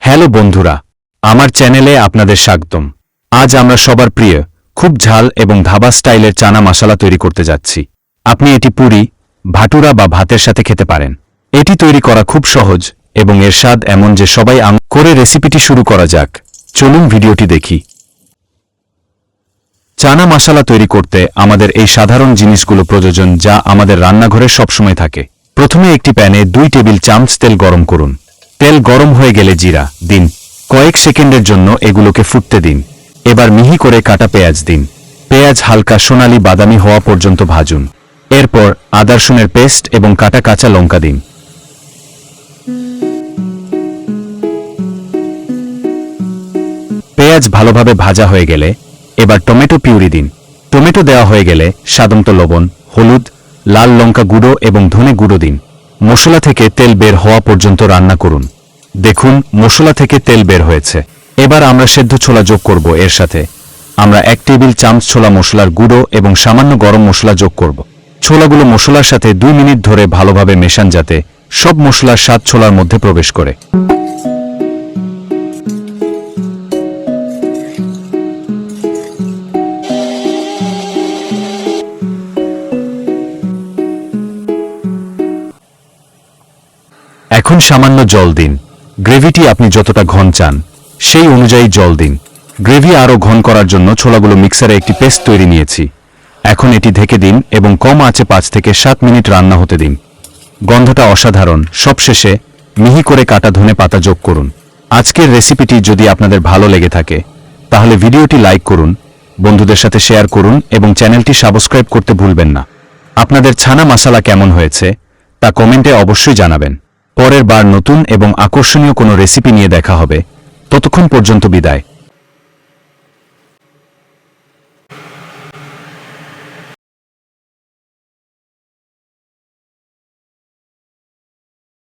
Hello বন্ধুরা, আমার চ্যানেলে আপনাদের স্বাগতম। আজ আমরা সবার প্রিয় খুব ঝাল এবং ধাবা স্টাইলের চানা মশলা তৈরি করতে যাচ্ছি। আপনি এটি পুরি, ভাটুরা বা ভাতের সাথে খেতে পারেন। এটি তৈরি করা খুব সহজ এবং এর স্বাদ এমন যে সবাই করে রেসিপিটি শুরু করা যাক। চলুন ভিডিওটি দেখি। চানা মশলা তৈরি করতে আমাদের এই সাধারণ জিনিসগুলো প্রয়োজন যা আমাদের রান্নাঘরে সবসময় থাকে। প্রথমে একটি প্যানে 2 টেবিল চামচ তেল গরম করুন। তেল গরম হয়ে গেলে জিরা দিন। কয়েক সেকেন্ডের জন্য এগুলোকে ফুটতে দিন। এবার মিহি করে কাটা পেঁয়াজ দিন। পেঁয়াজ হালকা সোনালী বাদামি হওয়া পর্যন্ত ভাজুন। এরপর আদা রসুনের পেস্ট এবং কাটা কাঁচা লঙ্কা দিন। পেঁয়াজ ভালোভাবে ভাজা হয়ে গেলে এবার টমেটো পিউরি দিন। টমেটো দেওয়া হয়ে গেলে স্বাদমতো লবণ, হলুদ, লাল লঙ্কা গুঁড়ো এবং ধনে গুঁড়ো দিন। মশলা থেকে তেল বের হওয়া পর্যন্ত রান্না করুন। দেখুন মশলা থেকে তেল বের হয়েছে। এবার আমরা সেদ্ধ ছোলা যোগ করব। এর সাথে আমরা 1 টেবিল চামচ ছোলা মশলার গুঁড়ো এবং সামান্য গরম মশলা যোগ করব। ছোলাগুলো মশলার সাথে 2 মিনিট ধরে ভালোভাবে মেশান যাতে সব মশলার স্বাদ ছোলার মধ্যে প্রবেশ করে। এখন সামান্য জল দিন। গ্রেভিটি আপনি যতটা ঘন চান সেই অনুযায়ী জল দিন। গ্রেভি আরও ঘন করার জন্য ছোলাগুলো মিক্সারে একটি পেস্ট তৈরি নিয়েছি। এখন এটি ঢেকে দিন এবং কম আঁচে 5 থেকে 7 মিনিট রান্না হতে দিন। গন্ধটা অসাধারণ। সবশেষে মিহি করে কাটা ধনে পাতা যোগ করুন। আজকের রেসিপিটি যদি আপনাদের ভালো লেগে থাকে তাহলে ভিডিওটি লাইক করুন, বন্ধুদের সাথে শেয়ার করুন এবং চ্যানেলটি সাবস্ক্রাইব করতে ভুলবেন না। আপনাদের ছানা মশলা কেমন হয়েছে তা কমেন্টে অবশ্যই জানাবেন। পরের বার নতুন এবং আকর্ষণীয় কোনো রেসিপি নিয়ে দেখা হবে। ততক্ষণ পর্যন্ত বিদায়।